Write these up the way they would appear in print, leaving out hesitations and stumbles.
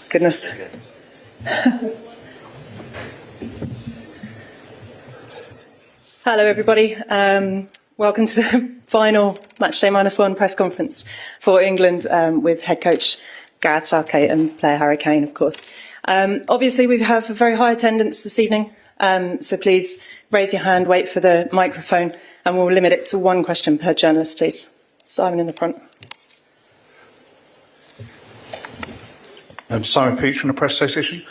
Goodness. Hello, everybody. Welcome to the final Matchday -1 press conference for England with head coach Gareth Southgate and player Harry Kane, of course. Obviously, we have a very high attendance this evening, so please raise your hand, wait for the microphone, and we'll limit it to one question per journalist, please. Simon in the front. Simon Peach from the Press Association.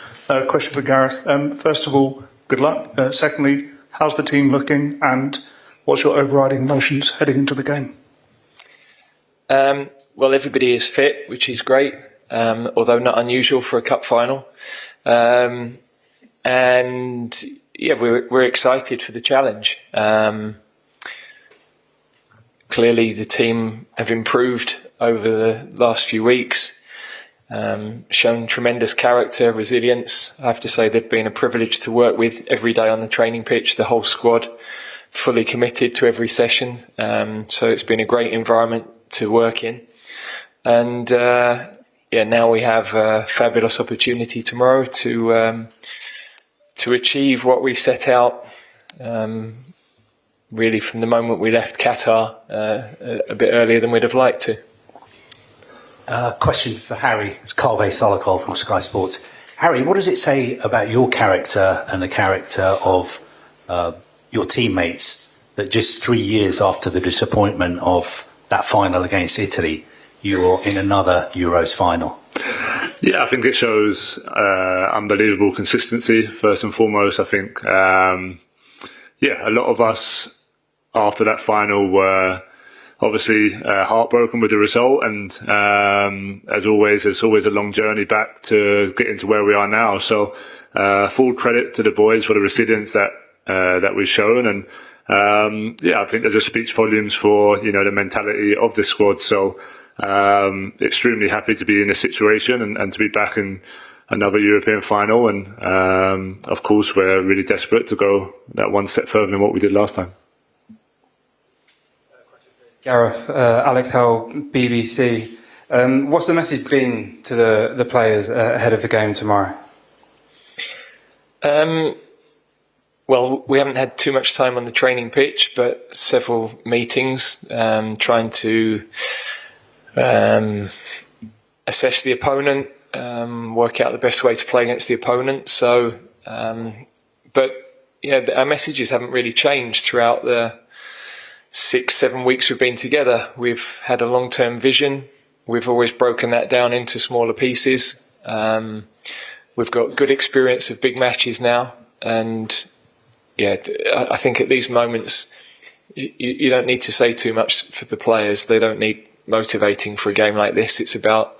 Question for Gareth. First of all, good luck. Secondly, how's the team looking, and what's your overriding emotions heading into the game? Well, everybody is fit, which is great, although not unusual for a cup final. And yeah, we're excited for the challenge. Clearly, the team have improved over the last few weeks. Shown tremendous character, resilience. I have to say they've been a privilege to work with every day on the training pitch, the whole squad fully committed to every session. So it's been a great environment to work in. And now we have a fabulous opportunity tomorrow to achieve what we set out really from the moment we left Qatar a bit earlier than we'd have liked to. Question for Harry. It's Carve Solokol from Sky Sports. Harry, what does it say about your character and the character of your teammates that just 3 years after the disappointment of that final against Italy, you are in another Euros final? Yeah, I think it shows unbelievable consistency, first and foremost. I think, a lot of us after that final were obviously heartbroken with the result, and as always, it's always a long journey back to getting to where we are now. So full credit to the boys for the resilience that we've shown, and I think that just speaks volumes for the mentality of the squad. So extremely happy to be in this situation and to be back in another European final, and of course we're really desperate to go that one step further than what we did last time. Gareth, Alex Hull, BBC. What's the message been to the players ahead of the game tomorrow? Well, we haven't had too much time on the training pitch, but several meetings trying to assess the opponent, work out the best way to play against the opponent. So, our messages haven't really changed throughout the 6-7 weeks we've been together. We've had a long-term vision. We've always broken that down into smaller pieces. We've got good experience of big matches now, and I think at these moments you don't need to say too much for the players. They don't need motivating for a game like this. It's about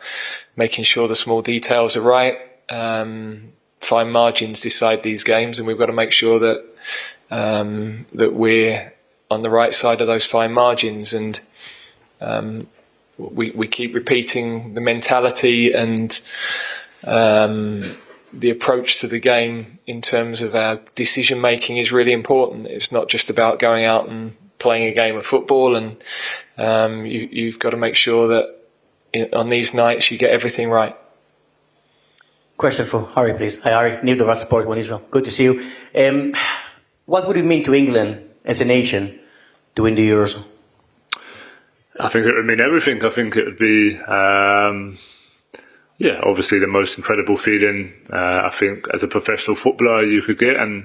making sure the small details are right. Fine margins decide these games, and we've got to make sure that that we're on the right side of those fine margins, and we keep repeating the mentality and the approach to the game in terms of our decision making is really important. It's not just about going out and playing a game of football, and you've got to make sure that on these nights you get everything right. Question for Harry, please. Hi, Harry. Neil Devat, Sport 1 Israel. Good to see you. What would it mean to England as a nation to win the Euros? I think it would mean everything. I think it would be, obviously the most incredible feeling I think as a professional footballer you could get, and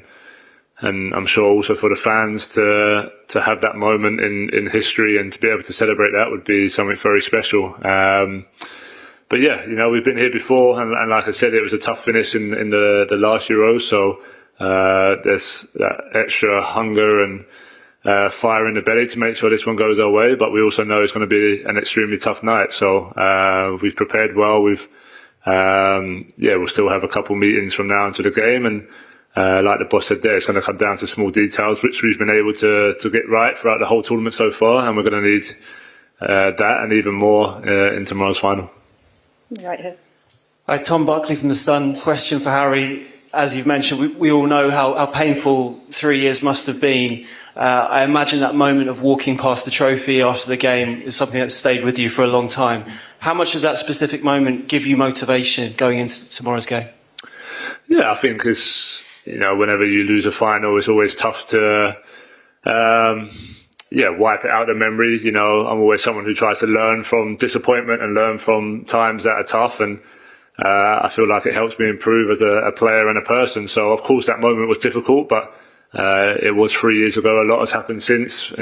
I'm sure also for the fans to have that moment in history and to be able to celebrate that would be something very special. We've been here before, and like I said, it was a tough finish in the last Euros, so there's that extra hunger and fire in the belly to make sure this one goes our way, but we also know it's going to be an extremely tough night. So we've prepared well. We'll still have a couple meetings from now until the game, and like the boss said there, it's going to come down to small details which we've been able to get right throughout the whole tournament so far, and we're going to need that and even more in tomorrow's final. Right here. Hi, Tom Buckley from The Sun. Question for Harry. as you've mentioned, we all know how painful 3 years must have been. I imagine that moment of walking past the trophy after the game is something that stayed with you for a long time. How much does that specific moment give you motivation going into tomorrow's game? Yeah, I think it's, whenever you lose a final, it's always tough to, wipe it out of memory. I'm always someone who tries to learn from disappointment and learn from times that are tough. And I feel like it helps me improve as a player and a person. So, of course, that moment was difficult, but it was 3 years ago. A lot has happened since,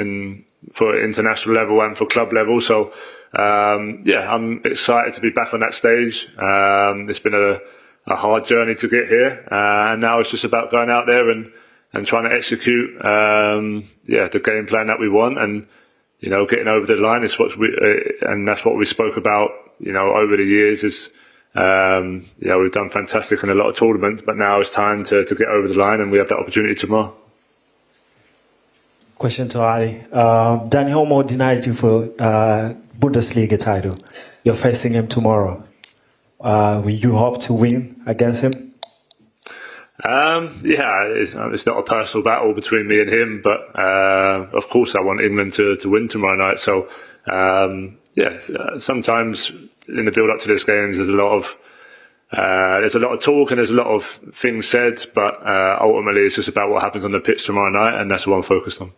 for international level and for club level. So, I'm excited to be back on that stage. It's been a hard journey to get here, and now it's just about going out there and trying to execute, the game plan that we want, and getting over the line is and that's what we spoke about, over the years. Is we've done fantastic in a lot of tournaments, but now it's time to get over the line, and we have that opportunity tomorrow. Question to Ali. Dani Olmo denied you for Bundesliga title. You're facing him tomorrow. Will you hope to win against him? It's not a personal battle between me and him, but of course I want England to win tomorrow night. So sometimes in the build up to this game there's a lot of talk and there's a lot of things said, but ultimately it's just about what happens on the pitch tomorrow night, and that's what I'm focused on.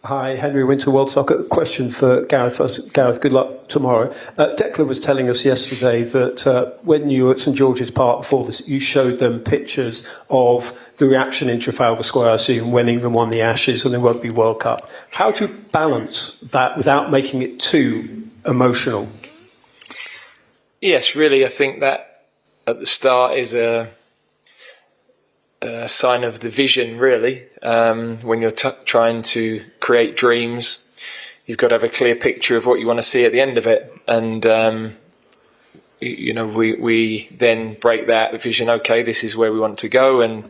Hi, Henry Winter, World Soccer. Question for Gareth. Gareth, good luck tomorrow. Declan was telling us yesterday that when you were at St George's Park before this, you showed them pictures of the reaction in Trafalgar Square, I assume, when England won the Ashes and the Rugby World Cup. How do you balance that without making it too emotional? Yes, really, I think that at the start is a sign of the vision, really. When you're trying to create dreams, you've got to have a clear picture of what you want to see at the end of it. And, we then break that vision. Okay, this is where we want to go. And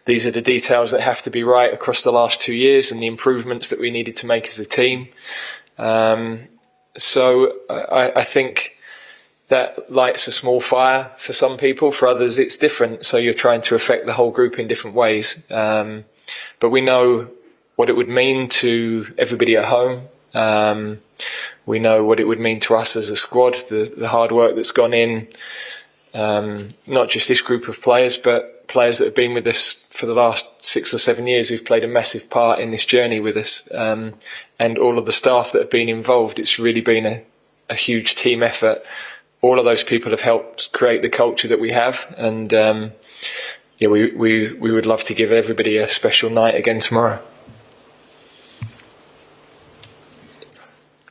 these are the details that have to be right across the last 2 years and the improvements that we needed to make as a team. So I think that lights a small fire for some people. For others, it's different. So you're trying to affect the whole group in different ways. But we know what it would mean to everybody at home. We know what it would mean to us as a squad, the hard work that's gone in, not just this group of players, but players that have been with us for the last 6 or 7 years who've played a massive part in this journey with us, and all of the staff that have been involved. It's really been a huge team effort. All of those people have helped create the culture that we have, and we would love to give everybody a special night again tomorrow.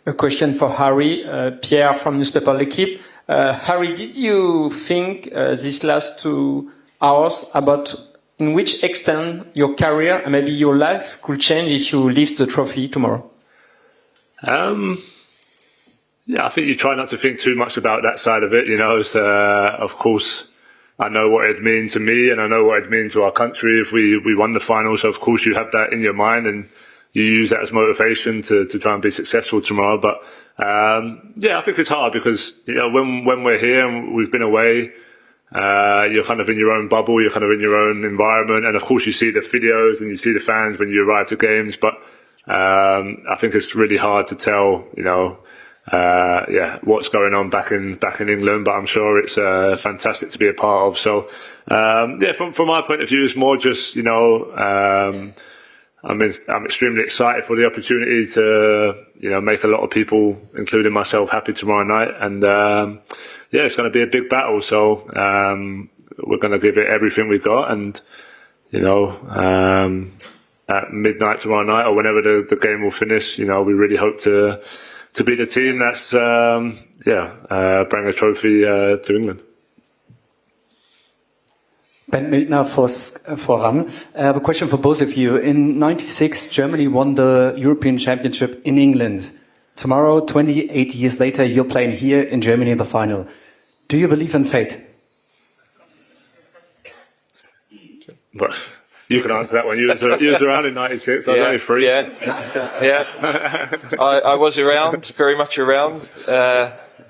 A question for Harry, Pierre from newspaper L'Équipe. Harry, did you think these last 2 hours about in which extent your career and maybe your life could change if you lift the trophy tomorrow? I think you try not to think too much about that side of it. Of course, I know what it'd mean to me, and I know what it'd mean to our country if we won the final. So of course you have that in your mind, and you use that as motivation to try and be successful tomorrow. But I think it's hard because when we're here and we've been away, you're kind of in your own bubble, you're kind of in your own environment, and of course you see the videos and you see the fans when you arrive to games. But I think it's really hard to tell, what's going on back in England, but I'm sure it's fantastic to be a part of. So from my point of view, it's more just I'm extremely excited for the opportunity to make a lot of people, including myself, happy tomorrow night, and it's going to be a big battle. So we're going to give it everything we got, and at midnight tomorrow night or whenever the game will finish, we really hope to be the team that's bring a trophy to England. Ben Miltner for RAN. I have a question for both of you. In '96, Germany won the European Championship in England. Tomorrow, 28 years later, you're playing here in Germany in the final. Do you believe in fate? Well, you can answer that one. You was around in '96. I was only 3. Yeah. I was around, very much around.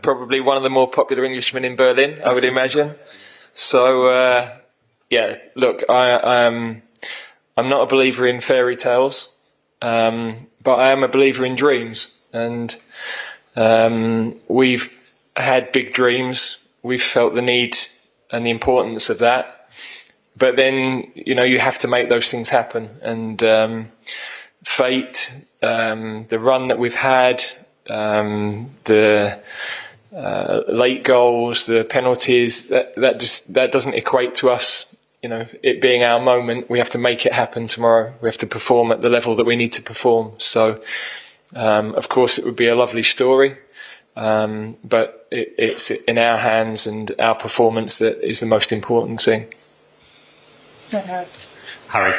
Probably one of the more popular Englishmen in Berlin, I would imagine. So, Yeah, look, I'm not a believer in fairy tales, but I am a believer in dreams. And we've had big dreams. We've felt the need and the importance of that. But then, you have to make those things happen. And fate, the run that we've had, the late goals, the penalties, that doesn't equate to us. It being our moment, we have to make it happen tomorrow. We have to perform at the level that we need to perform. So, of course, it would be a lovely story, but it's in our hands and our performance that is the most important thing. Harry,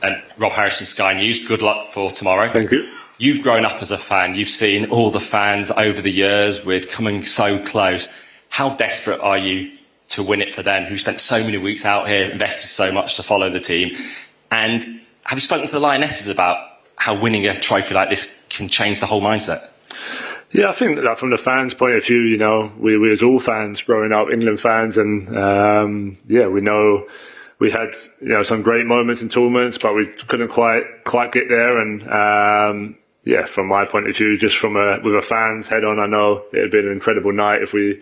and Rob Harrison, Sky News, good luck for tomorrow. Thank you. You've grown up as a fan. You've seen all the fans over the years with coming so close. How desperate are you to win it for them, who spent so many weeks out here, invested so much to follow the team? And have you spoken to the Lionesses about how winning a trophy like this can change the whole mindset? Yeah, I think that from the fans' point of view, we was all fans growing up, England fans, and we know we had some great moments in tournaments, but we couldn't quite get there. And from my point of view, just with a fan's head on, I know it'd be an incredible night if we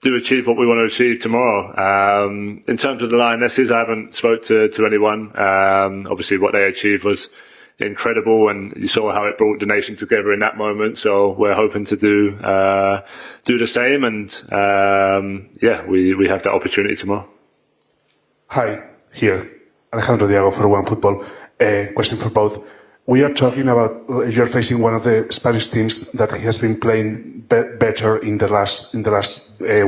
do achieve what we want to achieve tomorrow. In terms of the Lionesses, I haven't spoke to anyone. Obviously, what they achieved was incredible, and you saw how it brought the nation together in that moment. So we're hoping to do the same, and we have that opportunity tomorrow. Hi, here Alejandro Diago for One Football. Question for both. We are talking about you're facing one of the Spanish teams that has been playing better in the last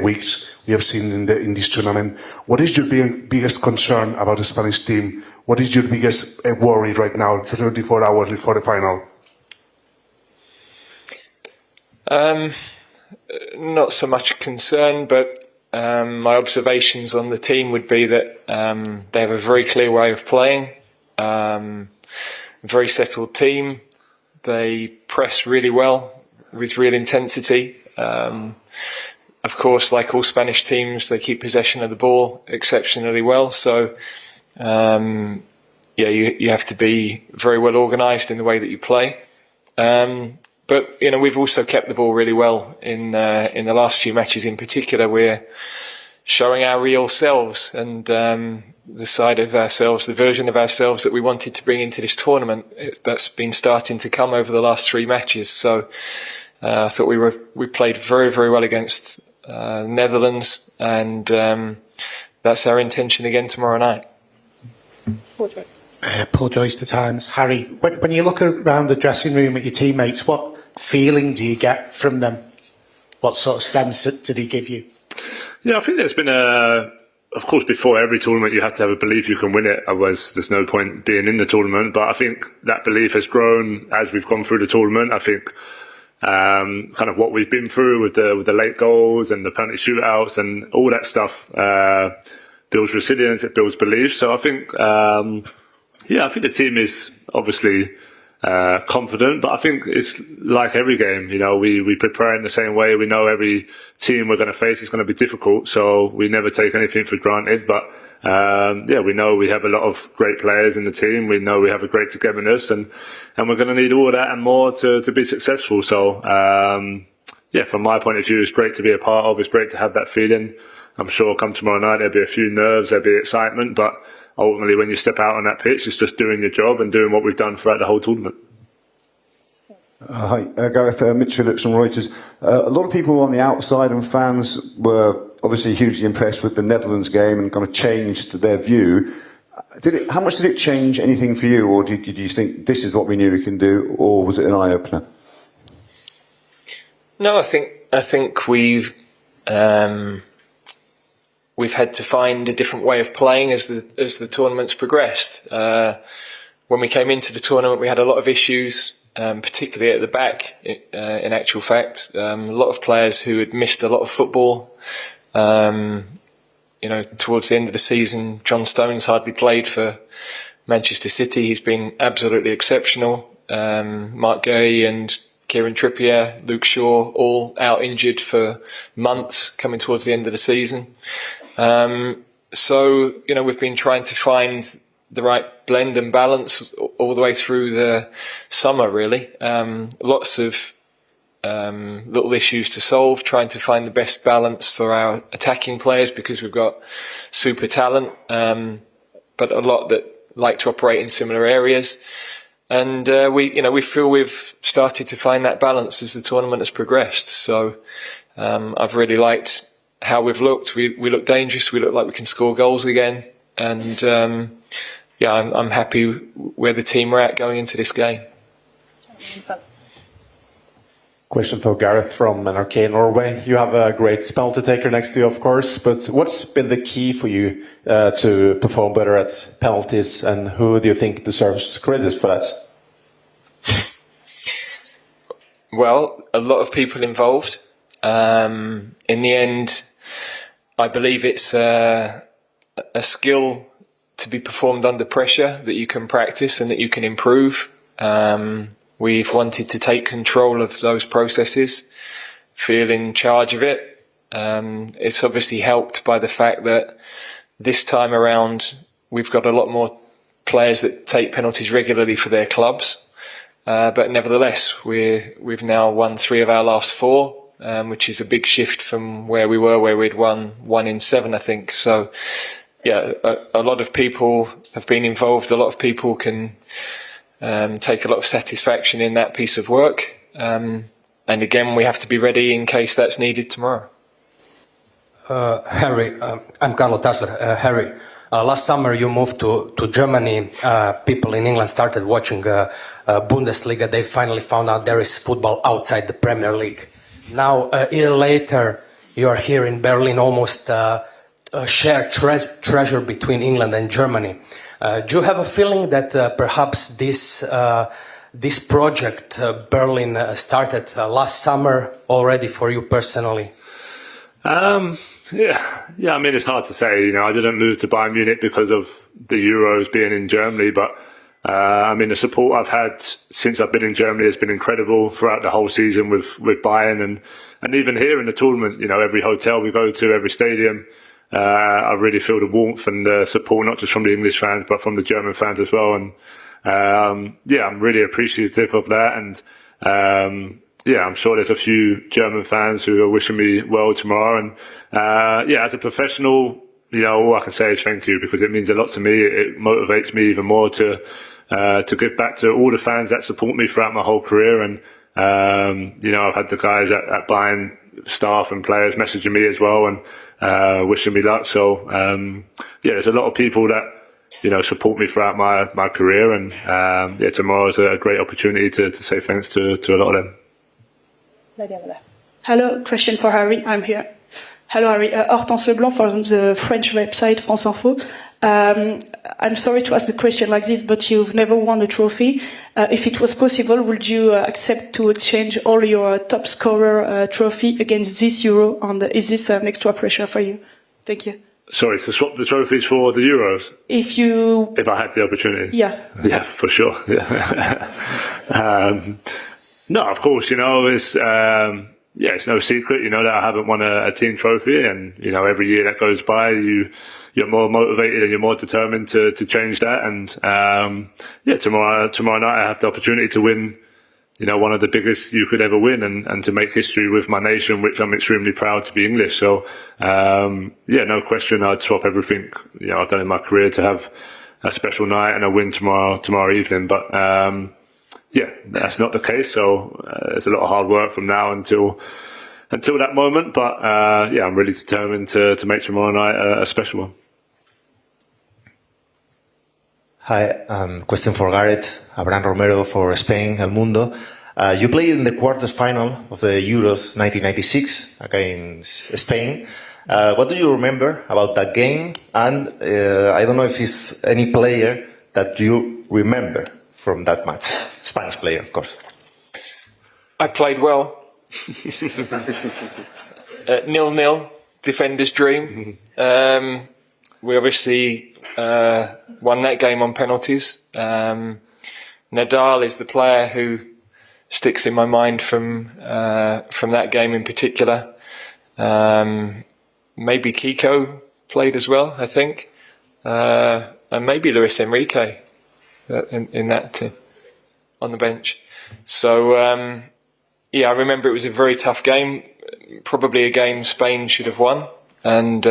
weeks. We have seen in this tournament. What is your biggest concern about the Spanish team? What is your biggest worry right now, 24 hours before the final? Not so much concern, but my observations on the team would be that they have a very clear way of playing. Very settled team. They press really well with real intensity. Of course, like all Spanish teams, they keep possession of the ball exceptionally well. So, you have to be very well organised in the way that you play. But we've also kept the ball really well in the last few matches. In particular, we're showing our real selves and the side of ourselves, the version of ourselves that we wanted to bring into this tournament. That's been starting to come over the last 3 matches. So I thought we played very, very well against Netherlands, and that's our intention again tomorrow night. Paul Joyce, The Times. Harry, when you look around the dressing room at your teammates, what feeling do you get from them? What sort of sense did he give you? Yeah, I think there's been of course, before every tournament, you have to have a belief you can win it. Otherwise, there's no point being in the tournament. But I think that belief has grown as we've gone through the tournament. I think kind of what we've been through with the late goals and the penalty shootouts and all that stuff builds resilience. It builds belief. So I think, I think the team is obviously confident, but I think it's like every game, we prepare in the same way. We know every team we're going to face is going to be difficult, so we never take anything for granted. But we know we have a lot of great players in the team. We know we have a great togetherness, and we're going to need all of that and more to be successful. So from my point of view, it's great to be a part of. It's great to have that feeling. I'm sure come tomorrow night there'll be a few nerves, there'll be excitement, but ultimately when you step out on that pitch, it's just doing your job and doing what we've done throughout the whole tournament. Hi, Gareth, Mitch Phillips from Reuters. A lot of people on the outside and fans were obviously hugely impressed with the Netherlands game and kind of changed their view. How much did it change anything for you, or did you think this is what we knew we can do, or was it an eye-opener? No, I think we've had to find a different way of playing as the tournament's progressed. When we came into the tournament, we had a lot of issues, particularly at the back. In actual fact, a lot of players who had missed a lot of football. Towards the end of the season, John Stones hardly played for Manchester City. He's been absolutely exceptional. Mark Gay and Kieran Trippier, Luke Shaw, all out injured for months coming towards the end of the season. So, we've been trying to find the right blend and balance all the way through the summer, really. Lots of little issues to solve, trying to find the best balance for our attacking players because we've got super talent, but a lot that like to operate in similar areas. And we feel we've started to find that balance as the tournament has progressed. So I've really liked how we've looked. We look dangerous. We look like we can score goals again. And I'm happy where the team are at going into this game. Question for Gareth from RB Norway. You have a great penalty taker next to you, of course, but what's been the key for you to perform better at penalties, and who do you think deserves credit for that? Well, a lot of people involved. In the end, I believe it's a skill to be performed under pressure that you can practice and that you can improve. We've wanted to take control of those processes, feel in charge of it. It's obviously helped by the fact that this time around we've got a lot more players that take penalties regularly for their clubs. But nevertheless, we've now won 3 of our last 4, which is a big shift from where we were, where we'd won 1 in 7, I think. So, yeah, a lot of people have been involved. A lot of people can take a lot of satisfaction in that piece of work. And again, we have to be ready in case that's needed tomorrow. Harry, I'm Carlo Tassler. Harry, last summer you moved to Germany. People in England started watching Bundesliga. They finally found out there is football outside the Premier League. Now, a year later, you are here in Berlin, almost a shared treasure between England and Germany. Do you have a feeling that perhaps this project Berlin started last summer already for you personally? Yeah. I mean, it's hard to say. I didn't move to Bayern Munich because of the Euros being in Germany, but the support I've had since I've been in Germany has been incredible throughout the whole season with Bayern and even here in the tournament. Every hotel we go to, every stadium. I really feel the warmth and the support, not just from the English fans, but from the German fans as well. And, I'm really appreciative of that. And, I'm sure there's a few German fans who are wishing me well tomorrow. And, as a professional, all I can say is thank you, because it means a lot to me. It motivates me even more to give back to all the fans that support me throughout my whole career. And, I've had the guys at Bayern, staff and players messaging me as well and wishing me luck. So there's a lot of people that support me throughout my career, and tomorrow's a great opportunity to say thanks to a lot of them. Lady on the left. Hello, question for Harry. I'm here. Hello, Harry. Hortense Leblanc from the French website France Info. I'm sorry to ask a question like this, but you've never won a trophy. If it was possible, would you accept to exchange all your top scorer trophy against this Euro? And is this an extra pressure for you? Thank you. Sorry, to swap the trophies for the Euros? If I had the opportunity? Yeah. Yeah, for sure. Yeah. No, of course, it's no secret, that I haven't won a team trophy, and, every year that goes by, you're more motivated and you're more determined to change that. And, tomorrow night I have the opportunity to win, one of the biggest you could ever win, and to make history with my nation, which I'm extremely proud to be English. So, no question, I'd swap everything, I've done in my career to have a special night and a win tomorrow evening. But, that's not the case. So there's a lot of hard work from now until that moment. But I'm really determined to make tomorrow night a special one. Hi, question for Gareth. Abraham Romero for Spain, El Mundo. You played in the quarters final of the Euros 1996 against Spain. What do you remember about that game? And I don't know if it's any player that you remember from that match. Spanish player, of course. I played well. 0-0, defender's dream. We obviously won that game on penalties. Nadal is the player who sticks in my mind from that game in particular. Maybe Kiko played as well, I think, and maybe Luis Enrique in that team on the bench. So I remember it was a very tough game, probably a game Spain should have won, and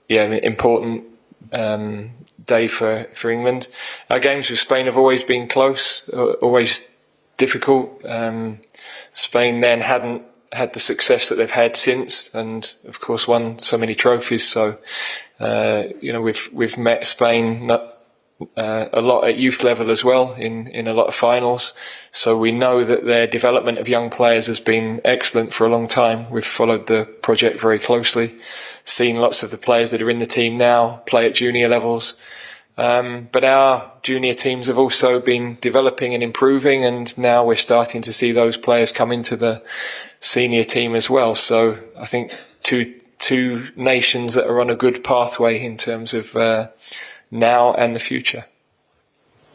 important day for England. Our games with Spain have always been close, always difficult. Spain then hadn't had the success that they've had since, and of course won so many trophies. So we've met Spain a lot at youth level as well in a lot of finals. So we know that their development of young players has been excellent for a long time. We've followed the project very closely, seen lots of the players that are in the team now play at junior levels. But our junior teams have also been developing and improving, and now we're starting to see those players come into the senior team as well. So I think two nations that are on a good pathway in terms of now and the future.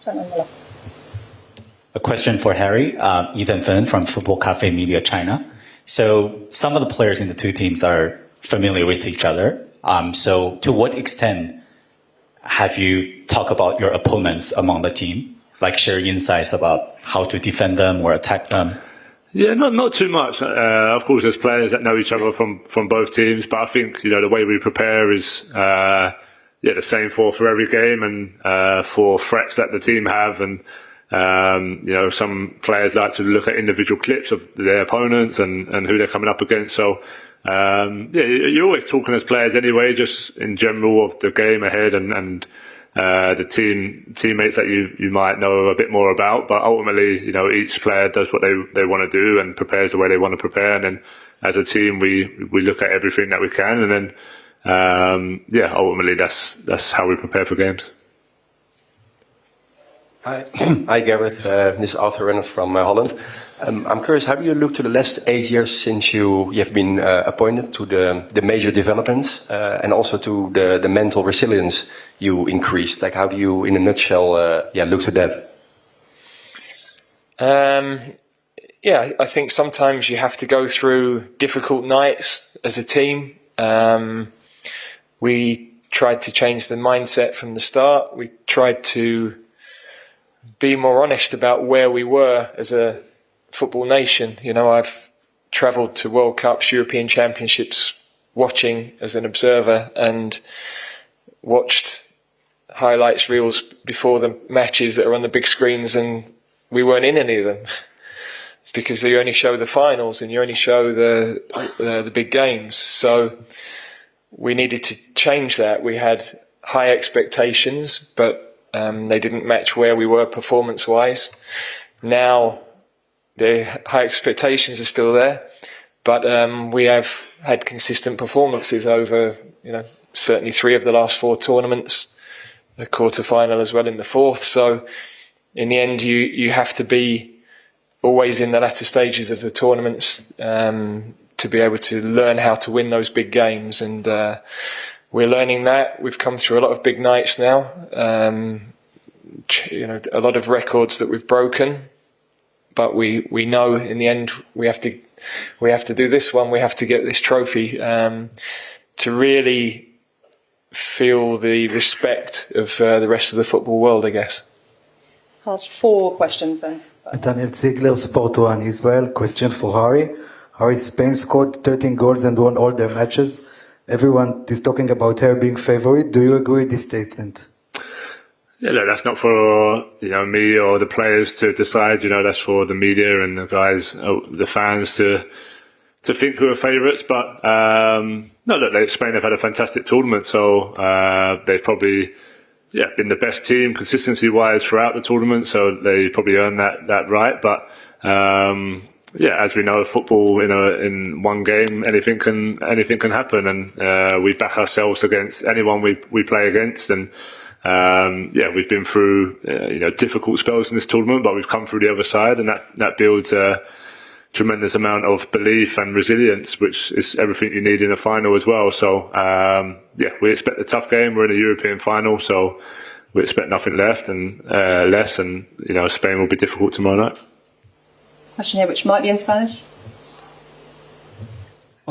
A question for Harry, Ethan Finn from Football Cafe Media China. So some of the players in the two teams are familiar with each other. So to what extent have you talked about your opponents among the team, like sharing insights about how to defend them or attack them? Yeah, not too much. Of course, there's players that know each other from both teams, but I think the way we prepare is the same for every game, and for threats that the team have, and some players like to look at individual clips of their opponents and who they're coming up against. So you're always talking as players anyway, just in general of the game ahead and the teammates that you might know a bit more about. But ultimately, each player does what they want to do and prepares the way they want to prepare. And then as a team, we look at everything that we can, and then ultimately that's how we prepare for games. Hi Gareth, this is Arthur Reynolds from Holland. I'm curious, how do you look to the last 8 years since you have been appointed to the major developments and also to the mental resilience you increased? Like, how do you, in a nutshell, look to that? I think sometimes you have to go through difficult nights as a team. We tried to change the mindset from the start. We tried to be more honest about where we were as a football nation. I've travelled to World Cups, European Championships, watching as an observer, and watched highlights reels before the matches that are on the big screens, and we weren't in any of them because they only show the finals and you only show the big games. So we needed to change that. We had high expectations, but they didn't match where we were performance-wise. Now, the high expectations are still there, but we have had consistent performances over, certainly 3 of the last 4 tournaments, a quarter-final as well in the 4th. So, in the end, you have to be always in the latter stages of the tournaments to be able to learn how to win those big games, and we're learning that. We've come through a lot of big nights now. A lot of records that we've broken, but we know in the end we have to do this one. We have to get this trophy to really feel the respect of the rest of the football world, I guess. Last 4 questions then. Daniel Ziegler, Sport 1 Israel. Question for Harry. Harry, Spain scored 13 goals and won all their matches. Everyone is talking about her being favorite. Do you agree with this statement? Yeah, look, that's not for me or the players to decide. That's for the media and the guys, the fans to think who are favourites. But Spain have had a fantastic tournament, so they've probably been the best team consistency wise throughout the tournament. So they probably earned that right. But as we know, football in one game, anything can happen, and we back ourselves against anyone we play against. And we've been through difficult spells in this tournament, but we've come through the other side, and that builds a tremendous amount of belief and resilience, which is everything you need in a final as well. So we expect a tough game. We're in a European final, so we expect nothing less, and Spain will be difficult tomorrow night. Question here, which might be in Spanish.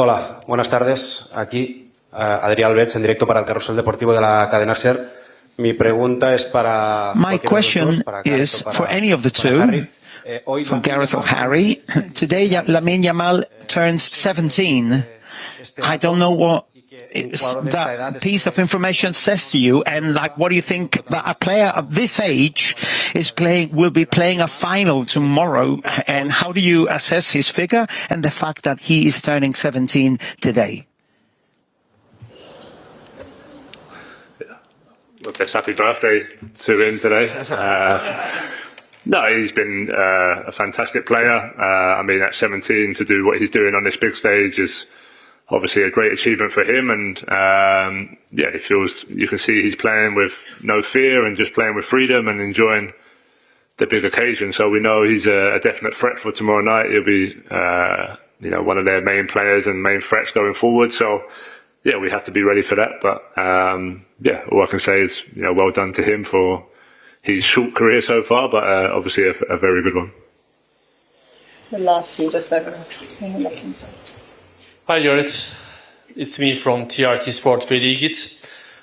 Hola, buenas tardes. Aquí Adrián Betts en directo para el Carrusel Deportivo de la cadena SER. Mi pregunta es para. My question is for any of the two, from Gareth or Harry. Today, Lamine Yamal turns 17. I don't know what that piece of information says to you, and like, what do you think that a player of this age will be playing a final tomorrow, and how do you assess his figure and the fact that he is turning 17 today? Well, best happy birthday to him today. No, he's been a fantastic player. I mean, at 17 to do what he's doing on this big stage is obviously a great achievement for him, and he feels, you can see he's playing with no fear and just playing with freedom and enjoying the big occasion. So we know he's a definite threat for tomorrow night. He'll be one of their main players and main threats going forward. So yeah, we have to be ready for that. But all I can say is well done to him for his short career so far, but obviously a very good one. The last few just over. Hi Gareth, it's me from TRT Sport League.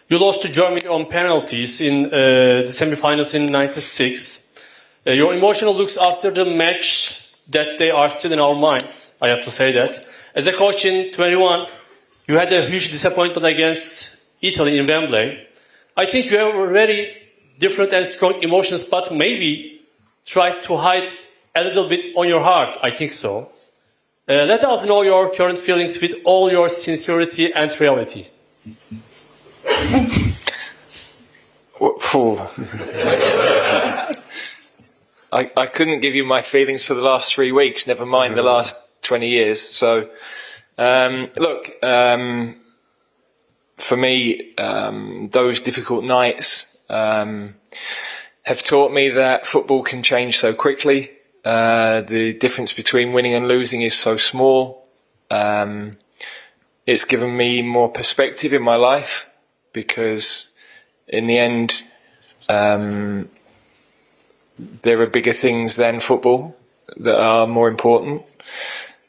You lost to Germany on penalties in the semi-finals in '96. Your emotional looks after the match, that they are still in our minds, I have to say that. As a coach in 21, you had a huge disappointment against Italy in Wembley. I think you have very different and strong emotions, but maybe try to hide a little bit on your heart. I think so. Let us know your current feelings with all your sincerity and reality. I couldn't give you my feelings for the last 3 weeks, never mind the last 20 years. So, for me, those difficult nights have taught me that football can change so quickly. The difference between winning and losing is so small. It's given me more perspective in my life, because in the end, there are bigger things than football that are more important.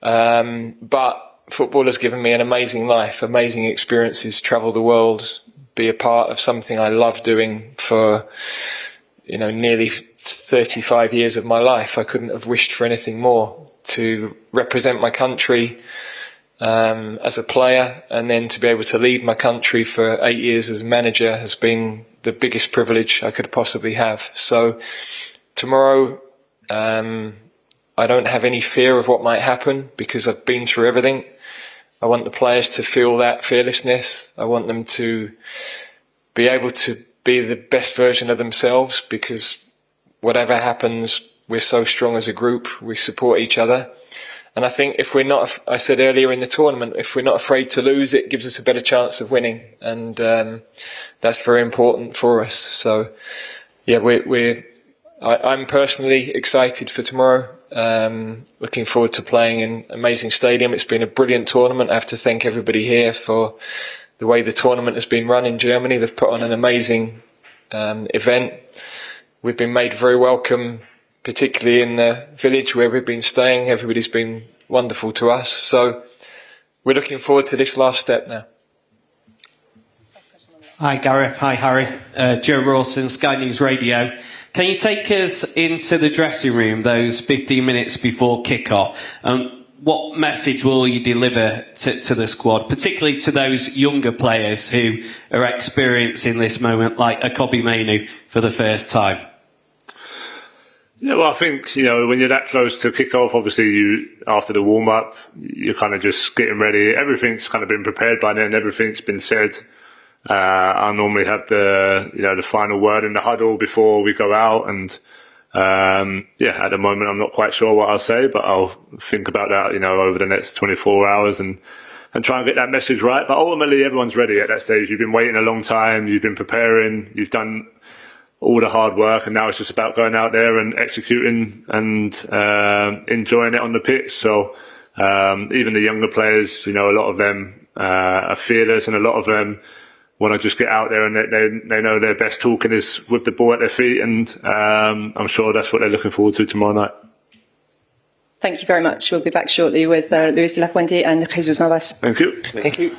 But football has given me an amazing life, amazing experiences, travel the world, be a part of something I love doing for nearly 35 years of my life. I couldn't have wished for anything more. To represent my country as a player, and then to be able to lead my country for 8 years as manager has been the biggest privilege I could possibly have. So tomorrow, I don't have any fear of what might happen, because I've been through everything. I want the players to feel that fearlessness. I want them to be able to be the best version of themselves, because whatever happens, we're so strong as a group. We support each other. And I think if we're not, I said earlier in the tournament, if we're not afraid to lose, it gives us a better chance of winning. And that's very important for us. So, yeah, I'm personally excited for tomorrow. Looking forward to playing in an amazing stadium. It's been a brilliant tournament. I have to thank everybody here for the way the tournament has been run in Germany. They've put on an amazing event. We've been made very welcome, particularly in the village where we've been staying. Everybody's been wonderful to us. So we're looking forward to this last step now. Hi Gareth, hi Harry. Joe Rawson, Sky News Radio. Can you take us into the dressing room those 15 minutes before kickoff? What message will you deliver to the squad, particularly to those younger players who are experiencing this moment, like a Kobbie Mainoo for the first time? Yeah, well, I think, when you're that close to kick-off, obviously after the warm-up, you're kind of just getting ready. Everything's kind of been prepared by then. Everything's been said. I normally have the final word in the huddle before we go out. And, at the moment, I'm not quite sure what I'll say, but I'll think about that, over the next 24 hours and try and get that message right. But ultimately, everyone's ready at that stage. You've been waiting a long time. You've been preparing. You've done all the hard work, and now it's just about going out there and executing and enjoying it on the pitch. So even the younger players, a lot of them are fearless, and a lot of them want to just get out there, and they know their best talking is with the ball at their feet, and I'm sure that's what they're looking forward to tomorrow night. Thank you very much. We'll be back shortly with Luis de la Fuente and Jesus Navas. Thank you. Thank you.